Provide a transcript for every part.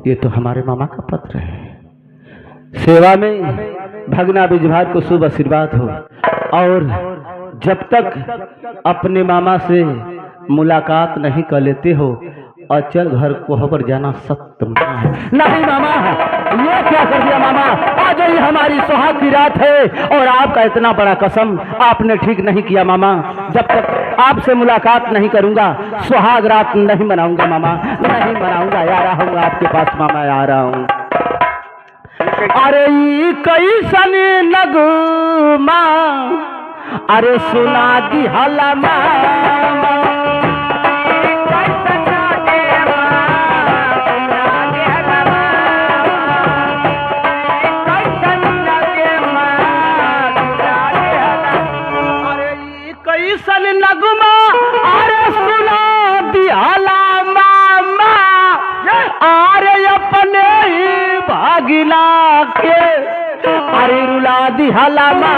ये तो हमारे मामा का पत्र है। सेवा में भगना बिजभार को शुभ आशीर्वाद हो, और जब तक अपने मामा से मुलाकात नहीं कर लेते हो, अचल घर कोहबर जाना सत्य है। नहीं मामा, ये क्या कर दिया मामा? आज ही हमारी सुहाग की रात है और आपका इतना बड़ा कसम आपने ठीक नहीं किया मामा। जब तक आपसे मुलाकात नहीं करूंगा सुहाग रात नहीं मनाऊंगा मामा, नहीं मनाऊंगा। आ रहा हूँ आपके पास मामा, आ रहा हूँ। अरे कैसन नगमा, अरे सुना दी हला मामा, कैसन नगमा, अरे सुना दियाला मामा, अरे अपने ही भागिला के अरे रुला दियाला मामा।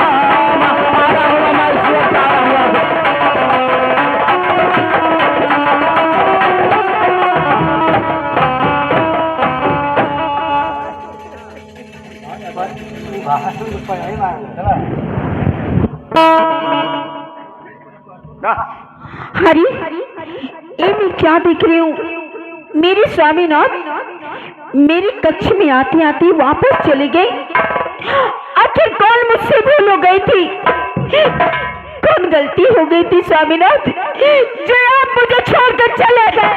हरी, ये मैं क्या देख रही हूँ? मेरे स्वामीनाथ मेरी कक्ष में आते आते वापस चले गए। आखिर कौन मुझसे भूल हो गई थी? कौन गलती हो गई थी स्वामीनाथ जो आप मुझे छोड़कर चले गए?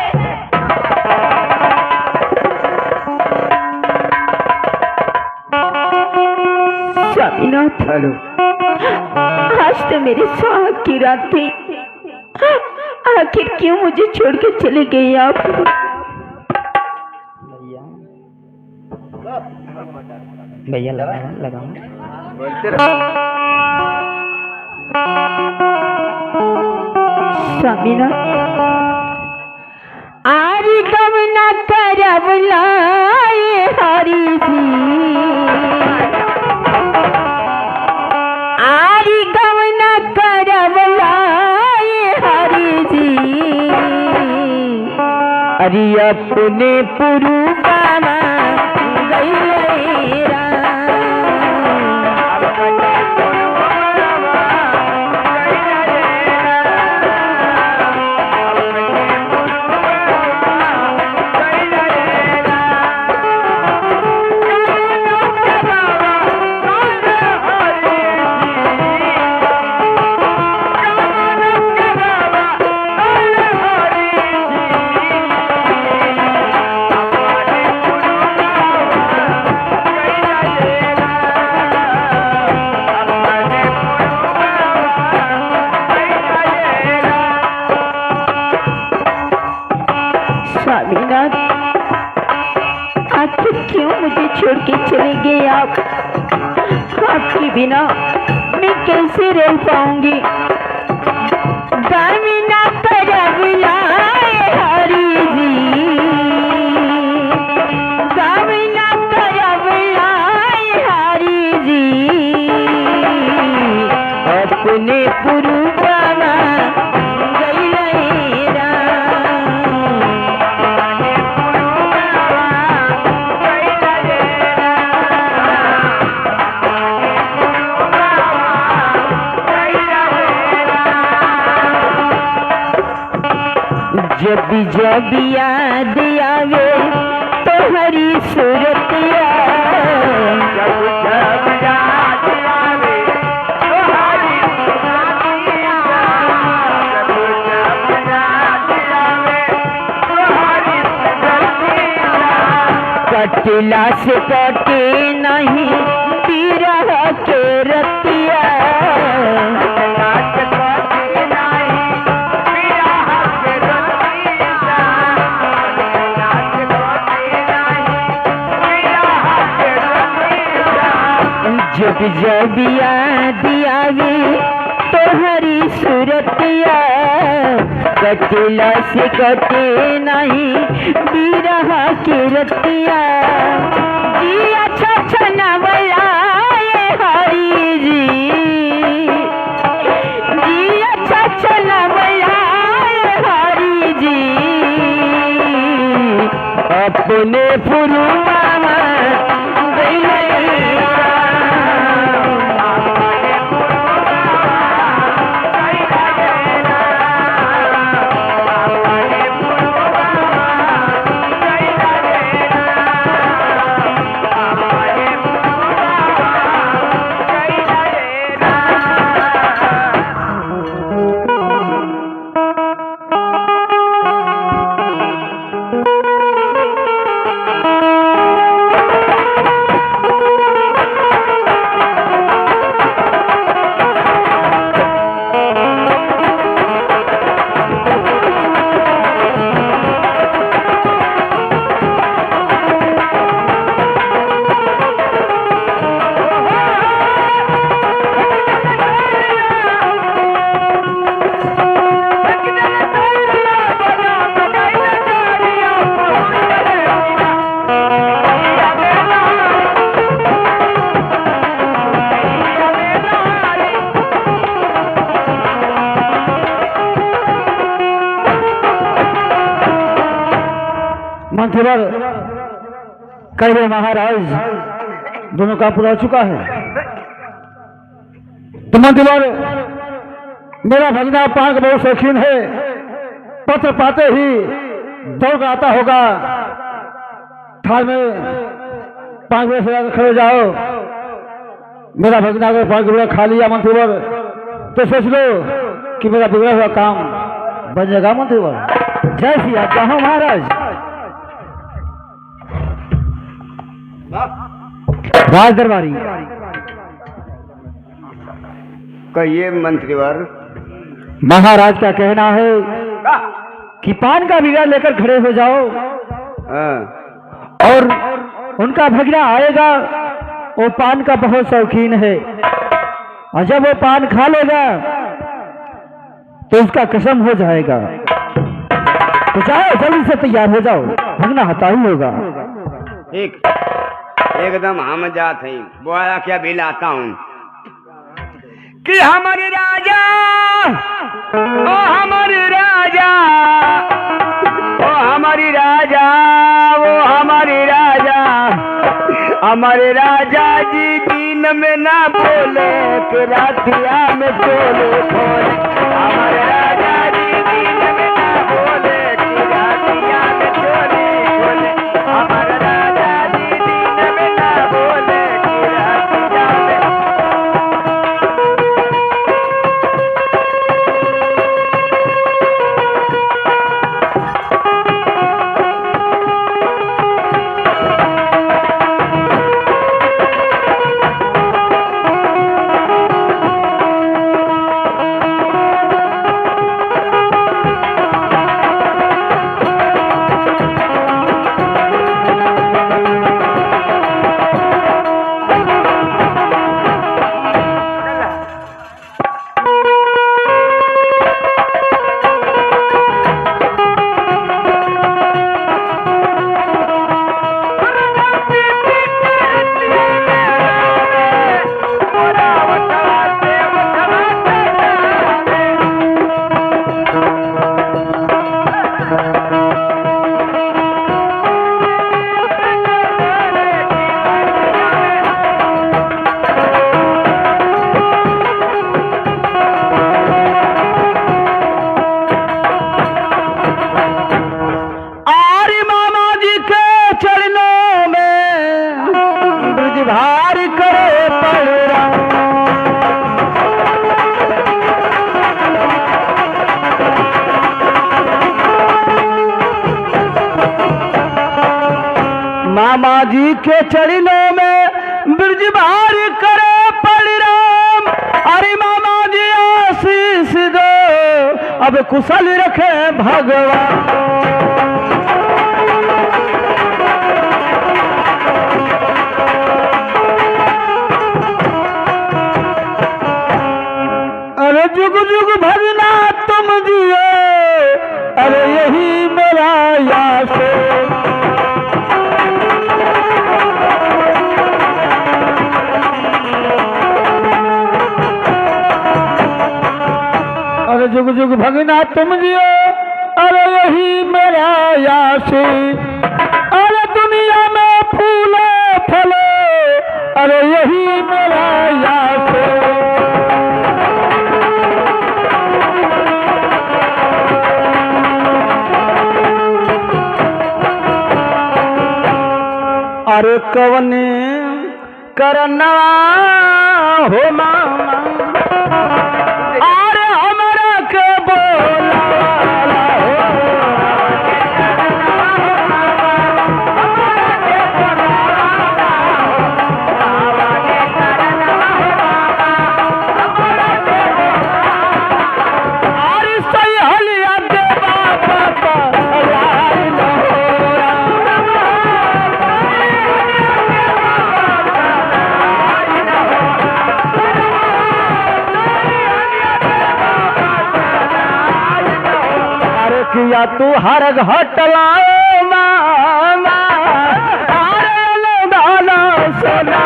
स्वामीनाथ, हेलो, आज तो मेरी सुहाग की रात थी, आखिर क्यों मुझे छोड़ के चले गए आप? भैया लगाओ। स्वामीनाथ, आरी गम न करब लाए हरी जी, आरी गम न करब लाए हरी जी, अरे अपने पुरुषाना गई रा। स्वामीनाथ, आखिर क्यों मुझे छोड़ के चले गए आप? आपके बिना मैं कैसे रह पाऊंगी? गामिना करब लाए हरी जी, गामिना करब लाए हरी जी, अपने पुरुषाना जब जब याद आवे तो हरी सूरत जब जब याद आवे तो हरी सूरत, जब जब याद आवे तो हरी सूरत, कटला से कटे नहीं तिरह के रतिया, जब जब याद आवे तो हरी सूरतिया, कटला से कटे नहीं बिरहा की रतिया, जी अच्छा छनवला हरी जी, जी अच्छा छनवला हरी जी, अपने ओने पुरुमा मंत्रीवर कई महाराज दोनों का पूरा हो चुका है। तो मंत्रीवर मेरा भगना पान का बहुत शौकीन है, पत्र पाते ही दौड़ आता होगा, थाल में पान के से खड़े जाओ। मेरा भगना अगर पान के खा लिया मंत्रीवर तो सोच लो कि मेरा बिगड़ा हुआ काम बन जाएगा। मंत्रीवर जय श्री आपका हूँ महाराज। राज दरबारी कहिए मंत्रीवर। महाराज का कहना है कि पान का बिगड़ा लेकर खड़े हो जाओ और उनका भगना आएगा, वो पान का बहुत शौकीन है, और जब वो पान खा लेगा तो उसका कसम हो जाएगा। तो जाओ जल्दी से तैयार हो जाओ, भगना हता ही होगा। ठीक एकदम हम जात हैं, बोला क्या भी लाता हूँ कि हमारे राजा ओ हमारे राजा ओ हमारी राजा वो हमारी राजा हमारे राजा जी दिन में ना बोले कि रातिया में बोले बोले। हमारे राजा जी दिन में ना बोले कि रातिया में बोले बोले। हमारे राजा जी दिन में ना बोले कि रातिया में। मामा जी के चरणों में ब्रज भार करे परिणाम। अरे मामा जी आशीष दो, अब कुशल रखे भगवान। अरे जुग जुग भजना तुम जियो, अरे यही मेरा आस है। अरे जुग जुग भगना तुम जियो, अरे यही मेरा आस। अरे बैठले अरे यही मेरा याद अरे कवने करना हो मामा अरे हमरा के बोला अरे सही हलिया दे बाबा किया तू हर घटला मामा अरे लौटाना सोना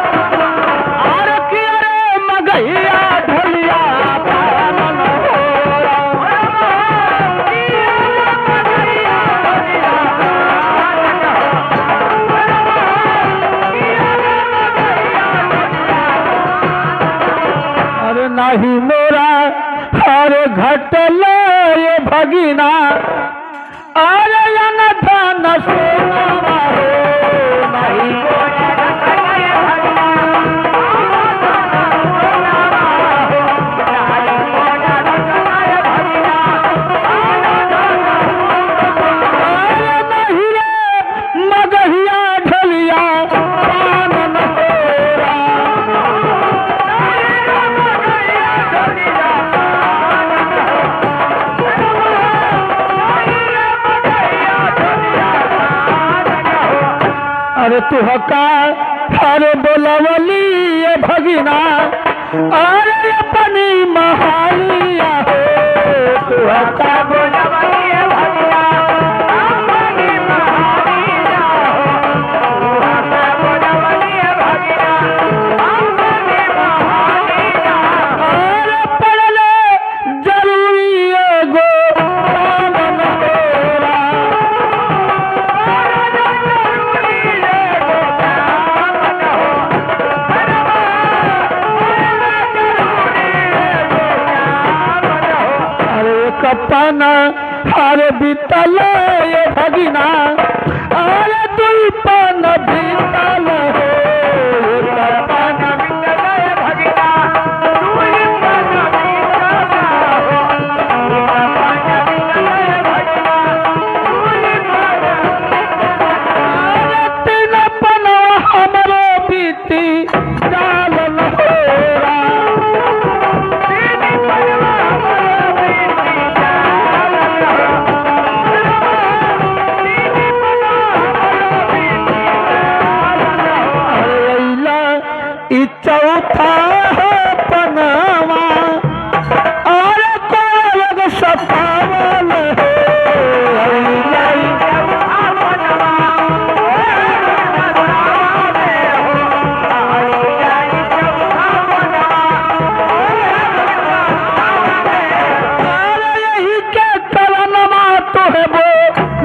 अरे किया रे मगहिया ढोलिया नहीं मेरा हर घटल ये भगिना अरे अनथा न सोना नहीं मगहिया ढलिया अरे तू हका अरे बोलवली ये भगिना अरे अपनी महालिया हो तू हका बोलवली ये भगिना अपनी महालिया हो तू हका बोलवली ये भगिना अपनी महालिया अरे पढ़ले जरूरी एगो काम होरा कपना अरे बीतल ये भगिना अरे दुई पन बीतल हो कपना बीतल ये भगिना दुई पन बीतल हो कपना बीतल ये भगिना दुई पन अरे तीन पन हमरो बीती जालन होरा चौथा पनवा और कोलग सपावल यही के कलनमा तो है वो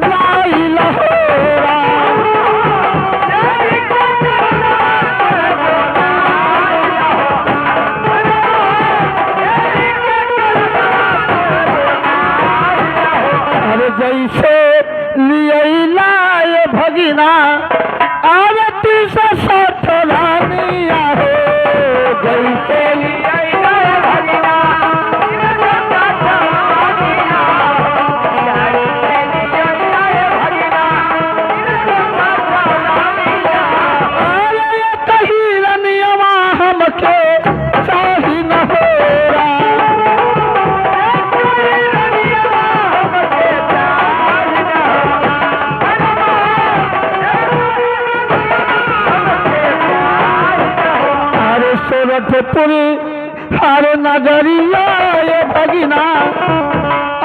लाई लहोरा जैसे लियला ये भगिना आवती से साथ रानिया हो जैसे लियला ये भगिना अरे कही रनियमा हमके चाही न हो सोरठपुरी हर नगरिया ये भगिना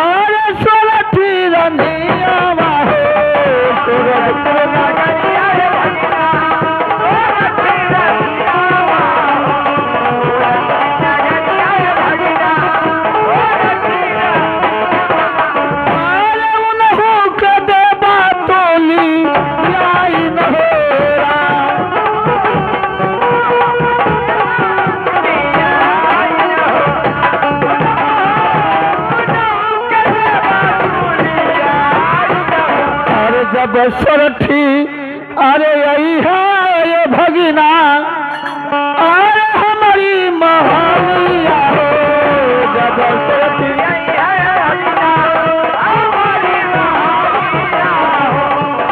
अरे सोरठी रनिया हो सोरठपुर नगरिया ये भगिना सोरठी रनिया जब सोरठी अरे यही है ये भगिना अरे हमारी महानिया हो जब सोरठी यही है भगिना हमारी महानिया हो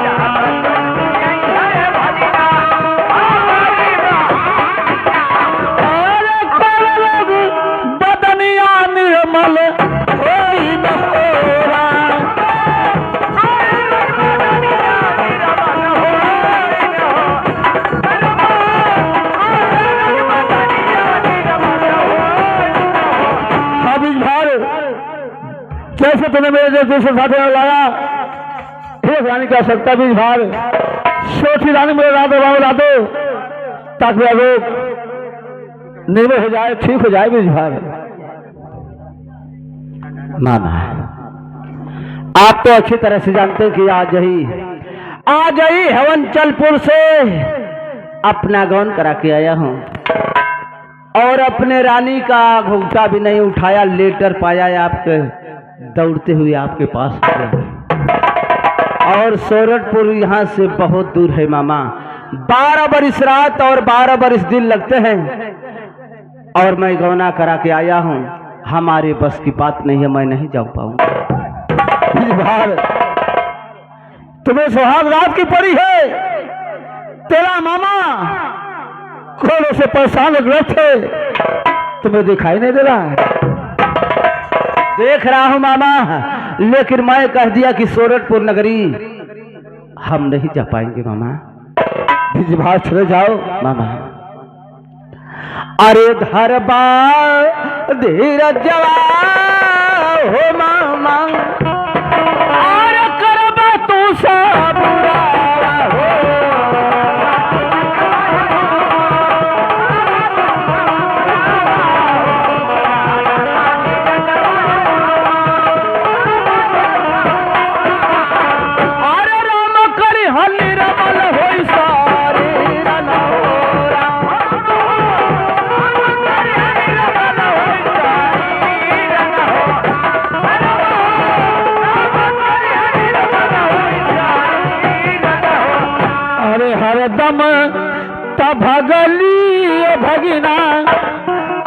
जब सोरठी यही है भगिना हमारी महानिया अरे कर लोग बदनिया निर्मल होई न होरा कैसे तूने मेरे जो दूसरे साथी में लाया हे रानी की आवश्यकता बीज भार सोची रानी मेरे राधो बाबू राधो ताकि लोग निर्भय हो जाए ठीक हो जाए बीज भार मामा आप तो अच्छी तरह से जानते हैं कि आज ही हवनचलपुर से अपना गौन करा के आया हूँ और अपने रानी का घूंघटा भी नहीं उठाया लेटर पाया आपके दौड़ते हुए आपके पास और सोरठपुर यहाँ से बहुत दूर है मामा 12 बरिस रात और 12 बरिस दिन लगते हैं और मैं गौना करा के आया हूँ हमारे बस की बात नहीं है मैं नहीं जा पाऊंगा तुम्हें सुहाग रात की पड़ी है तेरा मामा कोड़ों से परेशान ग्रस्त है तुम्हें दिखाई नहीं दे रहा है देख रहा हूं मामा लेकिन मैं कह दिया कि सोरठपुर नगरी हम नहीं जा पाएंगे मामा भाग चले जाओ मामा अरे धरबा धीरज जवा हो मामा अरे करबा तू सब दम भगली भगिना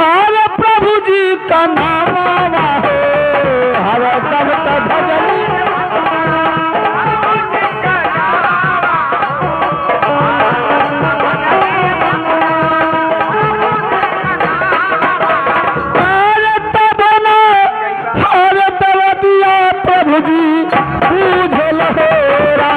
और प्रभु जी का नाम हो हर दम भगली हर तब दिया प्रभु जी बूझल होरा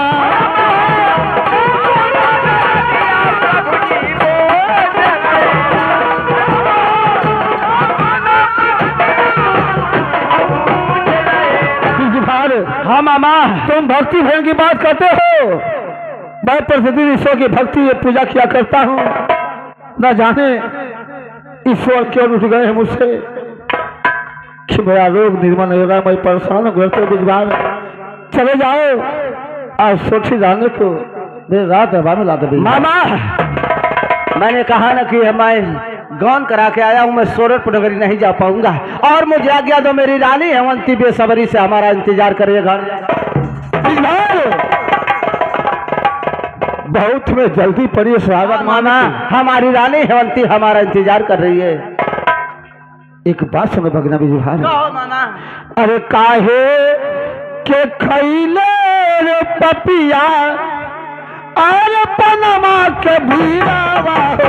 हाँ मामा तुम भक्ति भजन की बात करते हो मैं प्रतिदिन ईश्वर की भक्ति पूजा किया करता हूँ न जाने ईश्वर क्यों उठ गए हैं मुझसे कि मेरा रोग निर्मल नहीं हो रहा मैं परेशान हूँ घर बिजबान चले जाओ आज सोची जाने को मेरी रात में ला दे मामा मैंने कहा ना कि मैं गौन करा के आया हूं मैं सोरठपुर नगरी नहीं जा पाऊंगा और मुझे आज्ञा दो मेरी रानी हेमंती बेसब्री से हमारा इंतजार करिए घर बहुत में जल्दी पड़ी स्वागत मामा हमारी रानी हेमंती हमारा इंतजार कर रही है एक बात सुनो भगना बिजभार अरे काहे के खैले रे पपिया अरे पनमा के भीरावा हो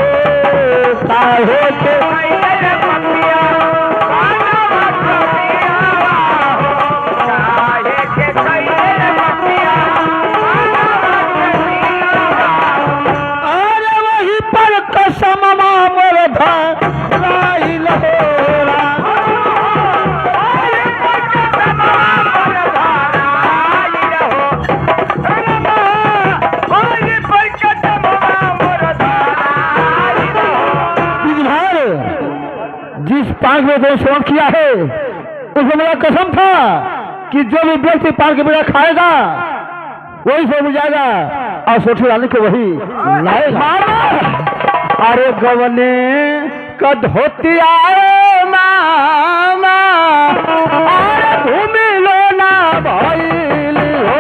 काहे के खैले रे पपिया पनमा के भीरावा हो काहे के खैले रे पपिया पनमा के भीरावा अरे वही पर कसम मोर धराई लहोरा जिस पाक में तो श्रवण किया है उसमें मेरा कसम था कि जो भी व्यक्ति पाक के बिना खाएगा वही से मिल जाएगा और सोठी रानी को वही लाएगा अरे गवने कद होती आए मामा अरे भूमि लो ना भइल हो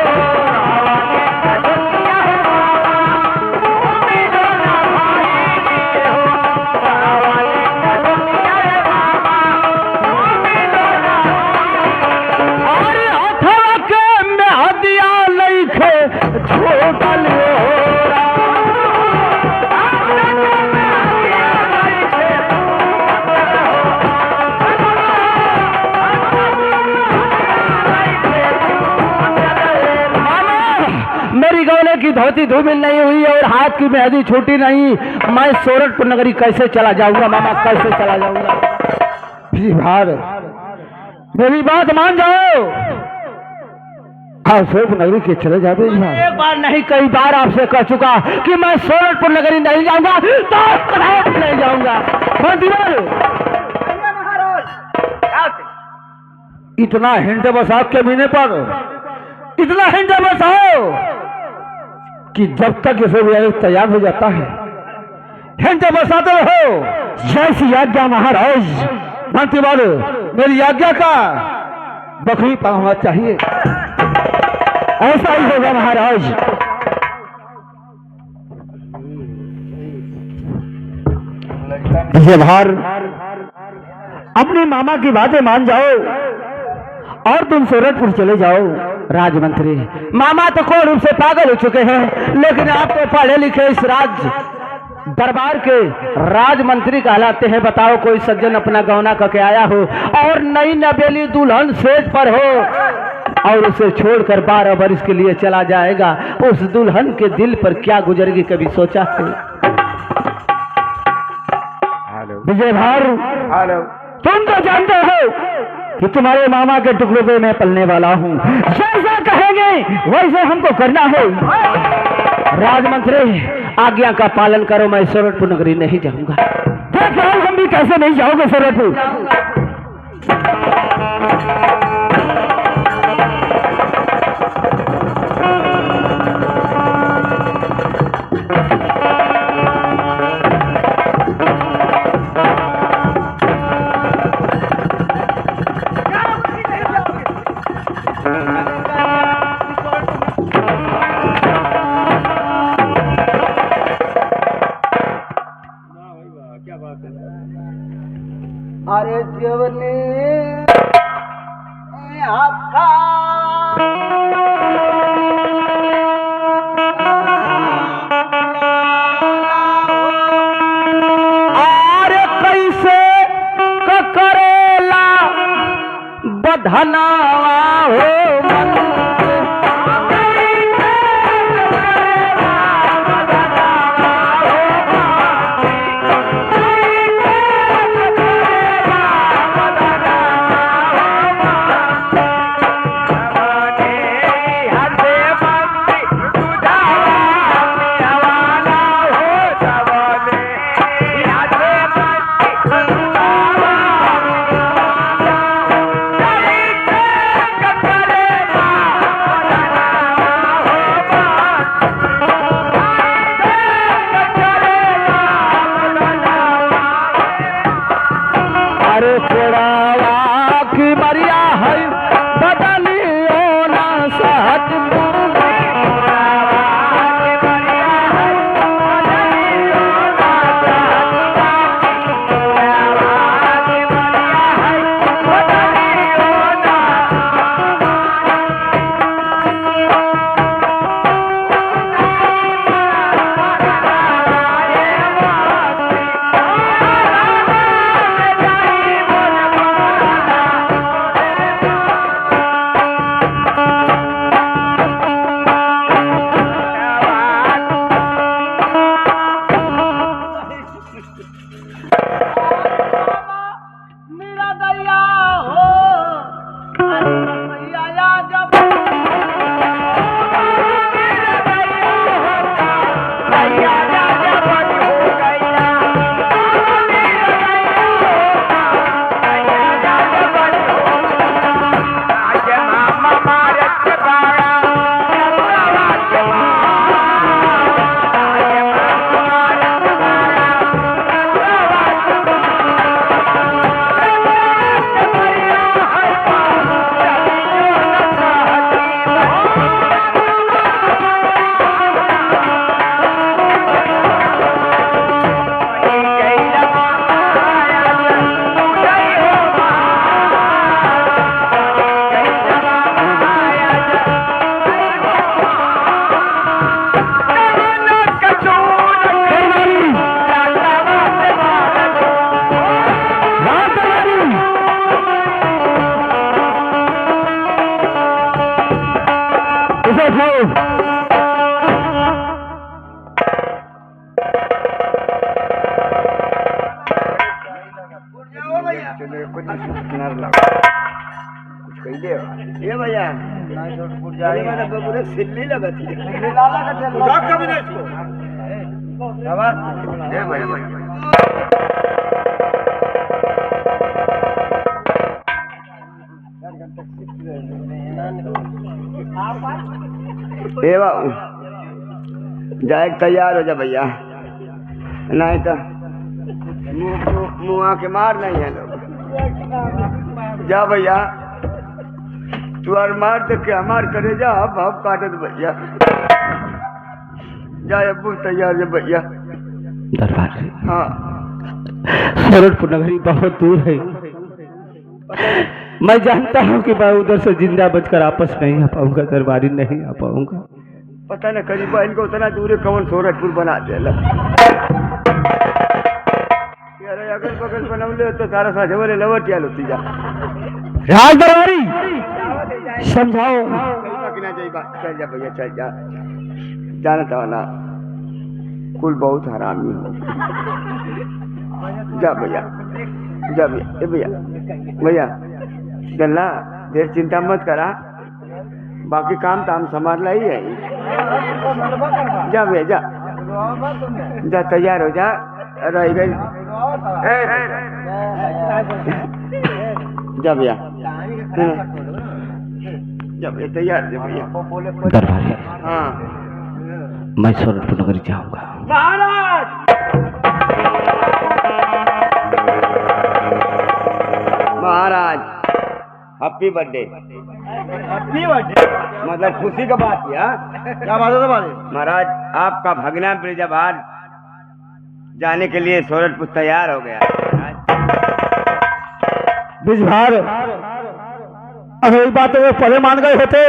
गले की धोती धूमिल नहीं हुई और हाथ की मेहंदी छूटी नहीं, मैं सोरठपुर नगरी कैसे चला जाऊंगा मामा, कैसे चला जाऊंगा? मेरी बात मान जाओ, सोरठपुर नगरी के चले जाओ। एक बार नहीं कई बार आपसे कह चुका कि मैं सोरठपुर नगरी नहीं जाऊंगा, तो नहीं जाऊंगा। इतना हिंट बस आपके महीने पर, इतना हिंट बसाओ कि जब तक इसे भी तैयार हो जाता है हिंट बसाते रहो। जैसी आज्ञा महाराज। मंत्री बोलो, मेरी आज्ञा का बकरी पाना होना चाहिए। ऐसा ही होगा महाराज। विजयभार, अपने मामा की बातें मान जाओ और तुम सोरठपुर चले जाओ। राजमंत्री, मामा तो कोई रूप से पागल हो चुके हैं, लेकिन आप तो पढ़े लिखे इस राज दरबार के राजमंत्री कहलाते हैं। बताओ कोई सज्जन अपना गौना करके आया हो और नई नवेली दुल्हन सेज पर हो और उसे छोड़कर 12 वर्ष के लिए चला जाएगा, उस दुल्हन के दिल पर क्या गुजरेगी, कभी सोचा है? विजय भार, तुम तो जानते हो कि तुम्हारे मामा के टुकड़े पे मैं पलने वाला हूँ। जैसा कहेंगे वैसे हमको करना है। राजमंत्री, आज्ञा का पालन करो, मैं सोरठपुर नगरी नहीं जाऊंगा। देख रहा हूं हम भी कैसे नहीं जाओगे सोरठपुर। अरे जीवनी आपका अरे कैसे करेला बधनावा हो मन, ये भैया मैंने पूरे सिल्ली लगती है ये भैया ए बाबू जाए तैयार हो जा भैया नहीं तो मुँह आके मार नहीं है लोग जा भैया तू और मार दे के हमार करे जा भाव काटे दे भैया जा अबू तैयार है भैया दरबार से हाँ सोरठपुर नगरी बहुत दूर है। मैं जानता हूँ कि मैं उधर से जिंदा बचकर वापस नहीं आ पाऊंगा, दरबारी नहीं आ पाऊंगा। पता न करीब इनको उतना दूर कौन सोरठपुर बना दे अगल बगल बनौले तो सारा साझे लवट या होती जा राज दरबारी समझाओ चल जा भैया चल जा जानता हो ना कुल बहुत हरामी हो जा भैया जा भैया भैया चलना देर चिंता मत करा बाकी काम ताम संभाल ही है जा भैया जा तैयार हो जा रह गई जा भैया तैयार भैया दरबारी हाँ मैं सोरठपुर नगरी जाऊंगा। महाराज महाराज हैप्पी बर्थडे मतलब खुशी का बात है क्या बात है महाराज आपका भगना ब्रिजभार जाने के लिए सोरठपुर तैयार हो गया। ब्रिजभार अगर एक बात अगर पहले मान गए होते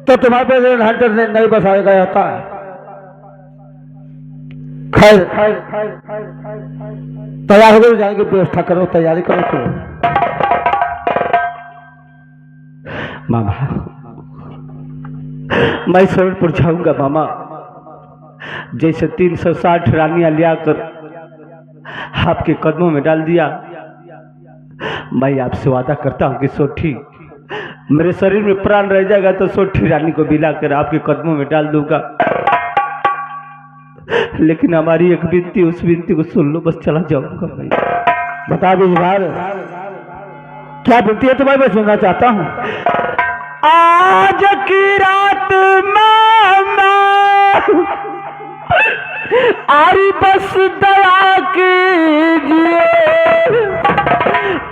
तो तुम्हारे पे हंटर नहीं बसाया गया था। खैर तैयार हो गए जाने की व्यवस्था करो, तैयारी करो तो। मामा मैं सोरठपुर जाऊंगा मामा। जैसे 360 रानियां लियाकर आपके कदमों में डाल दिया, मैं आपसे वादा करता हूं कि सोठी मेरे शरीर में प्राण रह जाएगा तो सोठी रानी को मिलाकर आपके कदमों में डाल दूंगा। लेकिन हमारी एक विनती, उस विनती को सुन लो, बस चला जाऊंगा। मैं बता दो क्या विनती है तुम्हारी, मैं सुनना चाहता हूँ। आज की रात मामा आरी बस दया कीजिए,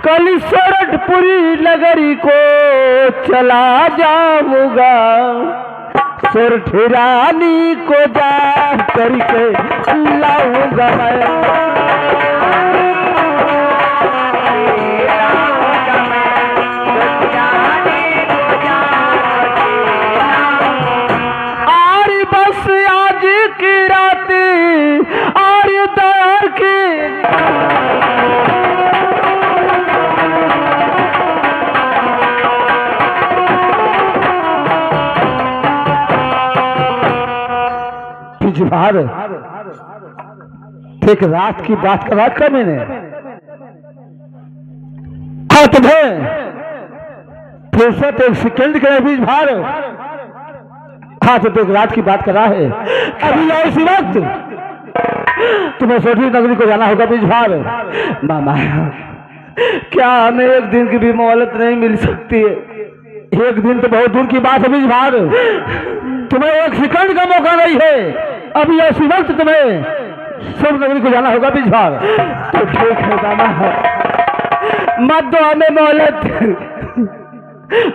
कल सोरठपुरी नगरी को चला जाऊंगा। सोरठ रानी को जा करके लाऊंगा मैं। आरी बस आज की रात आरी दया की बिजभार एक रात की बात करा कर मैंने। हाँ तुम्हें फुर्सत एक सेकंड के बिजभार। हाँ तो एक रात की बात करा है, अभी इसी वक्त तुम्हें सोरठी नगरी को जाना होगा बिजभार। मामा क्या हमें एक दिन की भी मोहलत नहीं मिल सकती है? एक दिन तो बहुत दूर की बात है बिजभार, तुम्हें एक सेकंड का मौका नहीं है। अभी इसी वक्त तुम्हें सोरठ नगरी को जाना होगा बिजभार। तो ठीक है मामा, मत दो हमें मोहलत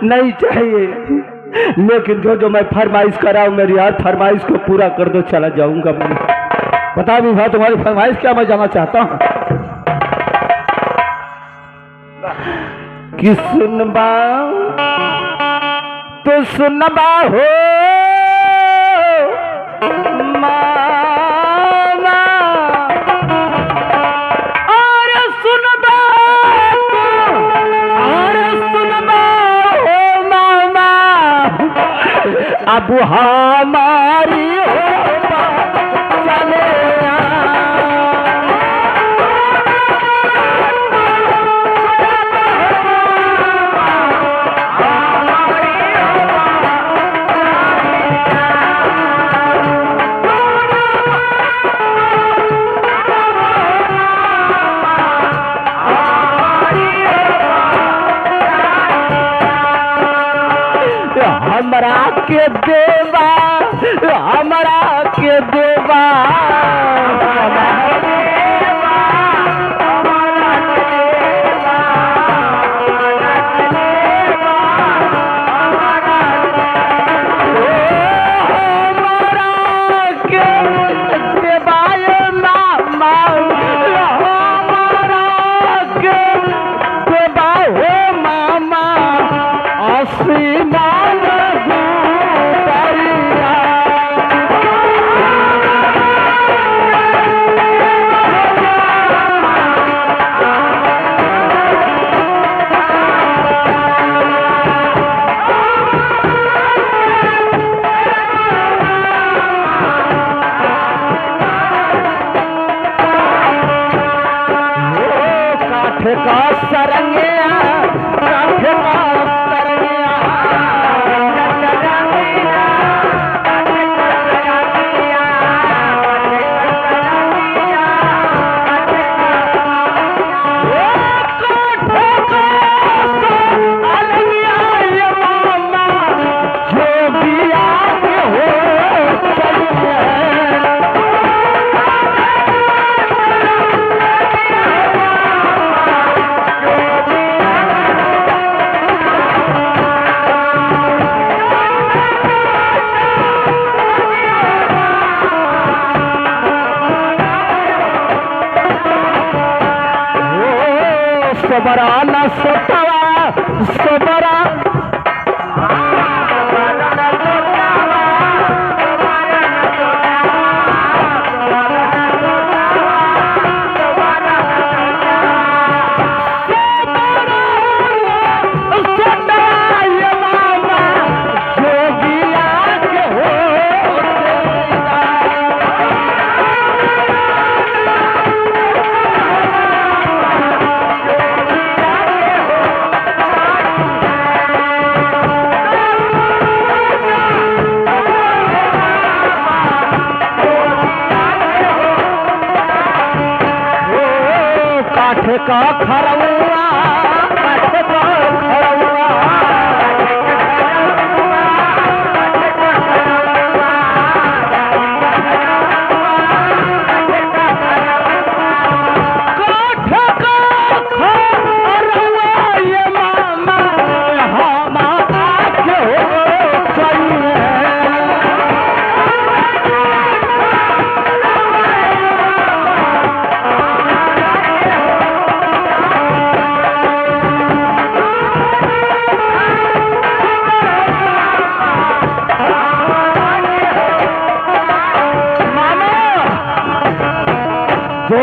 नहीं चाहिए, लेकिन जो मैं फरमाइश करा हूं मेरी हर फरमाइश को पूरा कर दो, चला जाऊंगा मैं। बता बिजभार तुम्हारी फरमाइश क्या, मैं जाना चाहता हूँ। कि सुनबा तो सुनबा हो मामा, और सुनबा हो मामा, अब हमारी हो चले हमरा के देवा, हमरा के देवा। सबरा न सोतवा सबरा का खरौआ, काठ का खरौआ। काठ का खरौआ ये मामा हमारा के हो चाहिए।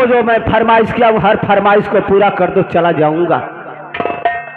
जो मैं फरमाइश किया वो हर फरमाइश को पूरा कर दो, चला जाऊंगा।